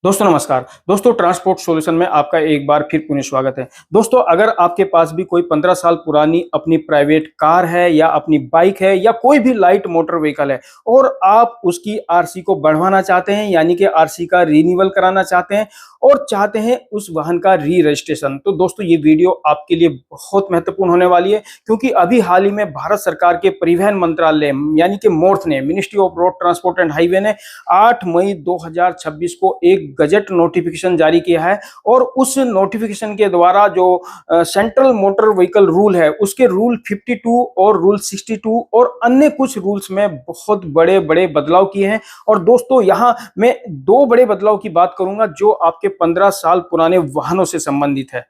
दोस्तों नमस्कार। दोस्तों ट्रांसपोर्ट सॉल्यूशन में आपका एक बार फिर पुनः स्वागत है। दोस्तों अगर आपके पास भी कोई 15 साल पुरानी अपनी प्राइवेट कार है या अपनी बाइक है या कोई भी लाइट मोटर व्हीकल है और आप उसकी आरसी को बढ़वाना चाहते हैं यानी कि आरसी का रिन्यूअल कराना चाहते हैं और चाहते हैं उस वाहन का री रजिस्ट्रेशन, तो दोस्तों ये वीडियो आपके लिए बहुत महत्वपूर्ण होने वाली है क्योंकि अभी हाल ही में भारत सरकार के परिवहन मंत्रालय यानी कि मोर्थ ने, ministry of road transport and highway ने 8 मई 2026 को एक गजट नोटिफिकेशन जारी किया है और उस नोटिफिकेशन के द्वारा जो सेंट्रल मोटर व्हीकल रूल है उसके रूल 52 और रूल 62 और अन्य कुछ रूल्स में बहुत बड़े बड़े बदलाव किए हैं। और दोस्तों यहां मैं दो बड़े बदलाव की बात करूंगा जो आपके 15 साल पुराने वाहनों से संबंधित है।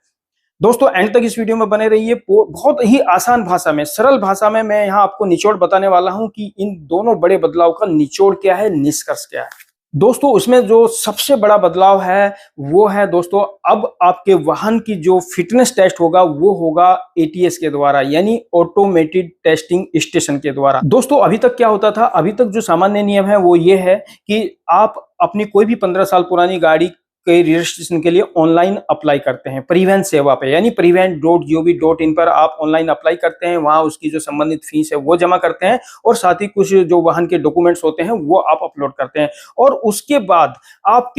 दोस्तों एंड तक इस वीडियो में बने रहिए। बहुत ही आसान भाषा में, सरल भाषा में मैं यहां आपको निचोड़ बताने वाला हूं कि इन दोनों बड़े बदलाव का निचोड़ क्या है, निष्कर्ष क्या है। दोस्तों उसमें जो सबसे बड़ा बदलाव है वो है दोस्तों, अब आपके वाहन की जो फिटनेस टेस्ट होगा वो होगा एटीएस के द्वारा यानी ऑटोमेटेड टेस्टिंग स्टेशन के द्वारा। दोस्तों अभी तक क्या होता था, अभी तक जो सामान्य नियम है वो ये है कि आप अपनी कोई भी 15 साल पुरानी गाड़ी के रजिस्ट्रेशन के लिए ऑनलाइन अप्लाई करते हैं परिवहन सेवा पे यानी परिवहन.gov.in पर आप ऑनलाइन अप्लाई करते हैं, वहां उसकी जो संबंधित फीस है वो जमा करते हैं और साथ ही कुछ जो वाहन के डॉक्यूमेंट्स होते हैं वो आप अपलोड करते हैं और उसके बाद आप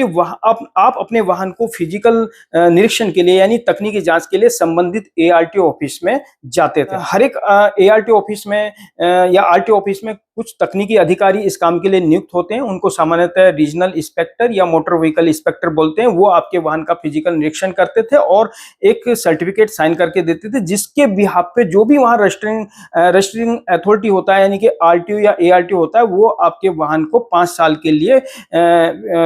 अपने वाहन को फिजिकल निरीक्षण के लिए यानी तकनीकी जांच के लिए संबंधित एआरटीओ ऑफिस में जाते थे। हर एक एआरटीओ ऑफिस में या आरटीओ ऑफिस में कुछ तकनीकी अधिकारी इस काम के लिए नियुक्त होते हैं, उनको सामान्यतः रीजनल इंस्पेक्टर या मोटर व्हीकल इंस्पेक्टर बोलते हैं। वो आपके वाहन का फिजिकल निरीक्षण करते थे और एक सर्टिफिकेट साइन करके देते थे जिसके बिहाफ पे जो भी वहां रजिस्ट्रिंग अथॉरिटी होता है यानी कि आरटीओ या एआरटीओ होता है वो आपके वाहन को 5 साल के लिए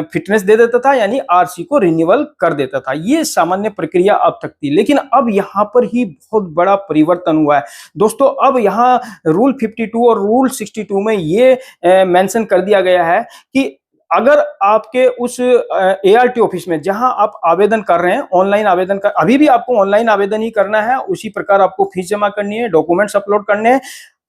फिटनेस दे देता था यानी आरसी को रिन्यूअल कर देता था। ये सामान्य प्रक्रिया अब तक थी, लेकिन अब यहां पर ही बहुत बड़ा परिवर्तन हुआ है। दोस्तों अब यहां रूल 52 और रूल 62 में ये मेंशन कर दिया गया है कि अगर आपके उस एआरटी ऑफिस में जहां आप आवेदन कर रहे हैं, ऑनलाइन आवेदन कर, अभी भी आपको ऑनलाइन आवेदन ही करना है, उसी प्रकार आपको फीस जमा करनी है, डॉक्यूमेंट्स अपलोड करने हैं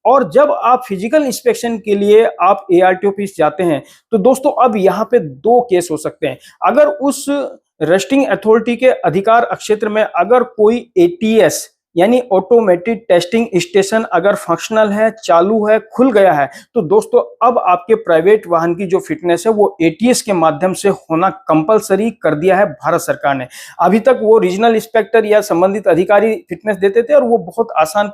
और जब आप फिजिकल इंस्पेक्शन के लिए आप एआरटी ऑफिस जाते हैं तो दोस्तों अब यहां पे दो केस हो सकते हैं। अगर उस रजिस्ट्रिंग अथॉरिटी के अधिकार क्षेत्र में अगर कोई एटीएस यानी ऑटोमेटेड टेस्टिंग स्टेशन अगर फंक्शनल है, चालू है, खुल गया है, तो दोस्तों अब आपके प्राइवेट वाहन की जो फिटनेस है वो एटीएस के माध्यम से होना कंपलसरी कर दिया है भारत सरकार ने। अभी तक वो रीजनल इंस्पेक्टर या संबंधित अधिकारी फिटनेस देते थे और वो बहुत आसान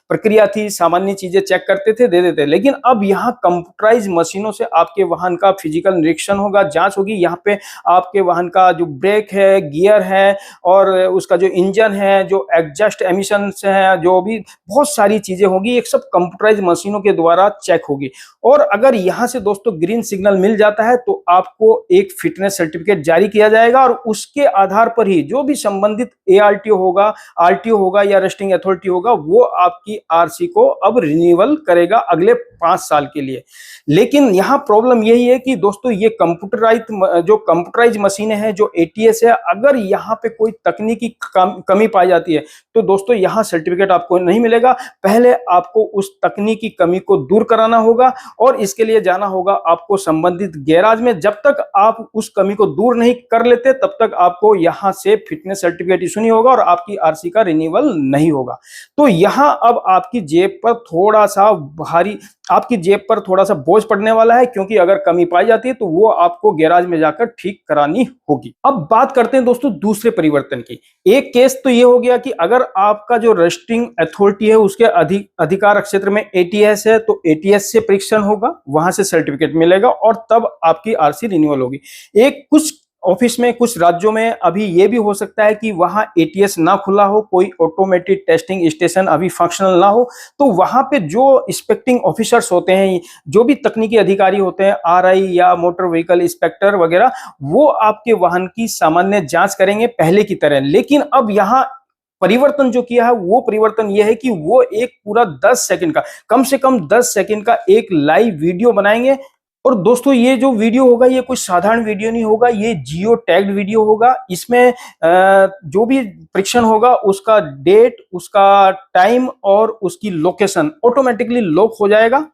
प्रक्रिया थी, सामान्य चीजें चेक करते थे, दे देते, लेकिन अब यहाँ कंप्यूटराइज मशीनों से आपके वाहन का फिजिकल निरीक्षण होगा, जांच होगी। यहाँ पे आपके वाहन का जो ब्रेक है, गियर है और उसका जो इंजन है, जो एग्जॉस्ट एमिशन है, जो भी बहुत सारी चीजें होगी, एक सब कंप्यूटराइज मशीनों के द्वारा चेक होगी। और अगर यहां से दोस्तों ग्रीन सिग्नल मिल जाता है तो आपको एक फिटनेस सर्टिफिकेट जारी किया जाएगा और उसके आधार पर ही जो भी संबंधित एआरटीओ होगा, आरटीओ होगा या रजिस्ट्रिंग अथॉरिटी होगा वो आपकी आरसी को अब रिन्यूअल करेगा अगले 5 साल के लिए। लेकिन यहां प्रॉब्लम यही है कि दोस्तों ये कंप्यूटराइज मशीनें हैं, जो एटीएस है, अगर यहां पे कोई तकनीकी कमी पाई जाती है तो दोस्तों यहां सर्टिफिकेट आपको नहीं मिलेगा। पहले आपको उस तकनीकी कमी को दूर कराना होगा और इसके लिए जाना होगा आपको संबंधित गैराज में। जब तक आप उस कमी को दूर नहीं कर लेते तब तक आपको यहां से फिटनेस सर्टिफिकेट इशू नहीं होगा और आपकी आरसी का रिन्यूअल नहीं होगा। तो यहां अब आपकी जेब पर थोड़ा सा बोझ पड़ने वाला है क्योंकि अगर कमी पाई जाती है तो वो आपको गैराज में जाकर ठीक करानी होगी। अब बात करते हैं दोस्तों दूसरे परिवर्तन की। एक केस तो ये हो गया कि अगर आपका जो रजिस्ट्रिंग अथॉरिटी है उसके अधिकार क्षेत्र में एटीएस है तो एटीएस से परीक्षण होगा, वहां से सर्टिफिकेट मिलेगा और तब आपकी आरसी रिन्यूअल होगी। एक कुछ ऑफिस में, कुछ राज्यों में अभी ये भी हो सकता है कि वहां एटीएस ना खुला हो, कोई ऑटोमेटेड टेस्टिंग स्टेशन अभी फंक्शनल ना हो, तो वहां पे जो इंस्पेक्टिंग ऑफिसर्स होते हैं, जो भी तकनीकी अधिकारी होते हैं, आरआई या मोटर व्हीकल इंस्पेक्टर वगैरह, वो आपके वाहन की सामान्य जांच करेंगे पहले की तरह। लेकिन अब यहाँ परिवर्तन जो किया है वो परिवर्तन यह है कि वो एक पूरा 10 सेकंड का, कम से कम 10 सेकंड का एक लाइव वीडियो बनाएंगे। और दोस्तों ये जो वीडियो होगा ये कोई साधारण वीडियो नहीं होगा, ये जियो टैग्ड वीडियो होगा। इसमें जो भी परीक्षण होगा उसका डेट, उसका टाइम और उसकी लोकेशन ऑटोमेटिकली लॉक हो जाएगा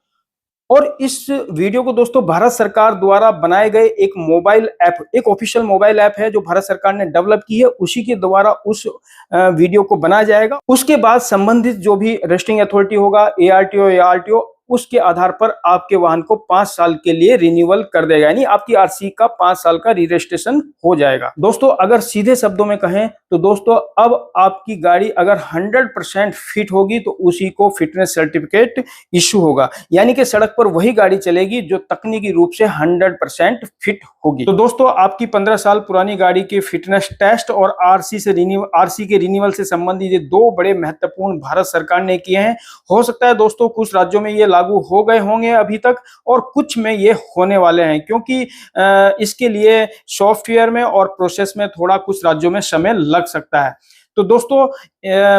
और इस वीडियो को दोस्तों भारत सरकार द्वारा बनाए गए एक मोबाइल ऐप, एक ऑफिशियल मोबाइल ऐप है जो भारत सरकार ने डेवलप की है, उसी के द्वारा उस वीडियो को बनाया जाएगा। उसके बाद संबंधित जो भी रजिस्ट्रिंग अथॉरिटी होगा, ARTO या RTO, उसके आधार पर आपके वाहन को 5 साल के लिए रिन्यूअल कर देगा, यानी आपकी RC का 5 साल का री रजिस्ट्रेशन हो जाएगा। दोस्तों अगर सीधे शब्दों में कहें तो दोस्तों अब आपकी गाड़ी अगर 100% फिट होगी तो उसी को फिटनेस सर्टिफिकेट इश्यू होगा, यानी कि सड़क पर वही गाड़ी चलेगी जो तकनीकी रूप से 100% फिट होगी। तो दोस्तों आपकी 15 साल पुरानी गाड़ी के फिटनेस टेस्ट और RC के रिन्यूअल से संबंधित ये 2 बड़े महत्वपूर्ण भारत सरकार ने किए हैं। हो सकता है दोस्तों कुछ राज्यों में ये लागू हो गए होंगे अभी तक, और कुछ में ये होने वाले हैं, क्योंकि इसके लिए सॉफ्टवेयर में और प्रोसेस में थोड़ा कुछ राज्यों में समय लग सकता है। तो दोस्तों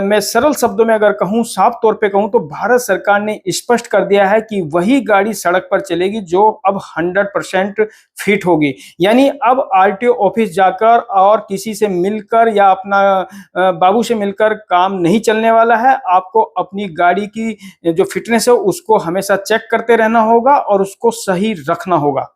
मैं सरल शब्दों में अगर कहूं, साफ तौर पे कहूं, तो भारत सरकार ने स्पष्ट कर दिया है कि वही गाड़ी सड़क पर चलेगी जो अब 100% फिट होगी। यानी अब RTO ऑफिस जाकर और किसी से मिलकर या अपना बाबू से मिलकर काम नहीं चलने वाला है। आपको अपनी गाड़ी की जो फिटनेस है उसको हमेशा चेक करते रहना होगा और उसको सही रखना होगा।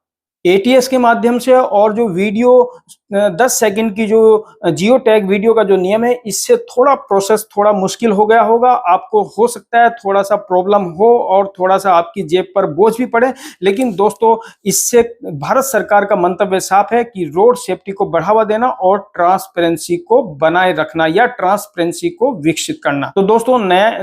ATS के माध्यम से, और जो वीडियो 10 सेकंड की जो जियो टैग वीडियो का जो नियम है, इससे थोड़ा प्रोसेस थोड़ा मुश्किल हो गया होगा। आपको हो सकता है थोड़ा सा प्रॉब्लम हो और थोड़ा सा आपकी जेब पर बोझ भी पड़े, लेकिन दोस्तों इससे भारत सरकार का मंतव्य साफ है कि रोड सेफ्टी को बढ़ावा देना और ट्रांसपेरेंसी को बनाए रखना या ट्रांसपेरेंसी को विकसित करना। तो दोस्तों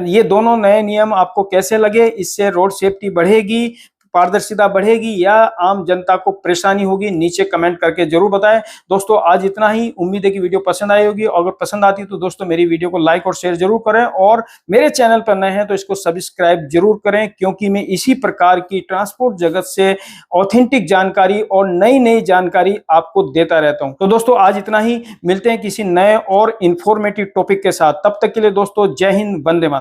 ये दोनों नए नियम आपको कैसे लगे? इससे रोड सेफ्टी बढ़ेगी, पारदर्शिता बढ़ेगी या आम जनता को परेशानी होगी? नीचे कमेंट करके जरूर बताएं। दोस्तों आज इतना ही। उम्मीद है कि वीडियो पसंद आई होगी, और अगर पसंद आती है तो दोस्तों मेरी वीडियो को लाइक और शेयर जरूर करें, और मेरे चैनल पर नए हैं तो इसको सब्सक्राइब जरूर करें, क्योंकि मैं इसी प्रकार की ट्रांसपोर्ट जगत से ऑथेंटिक जानकारी और नई नई जानकारी आपको देता रहता हूं। तो दोस्तों आज इतना ही। मिलते हैं किसी नए और इंफॉर्मेटिव टॉपिक के साथ। तब तक के लिए दोस्तों जय हिंद, वंदे मातरम।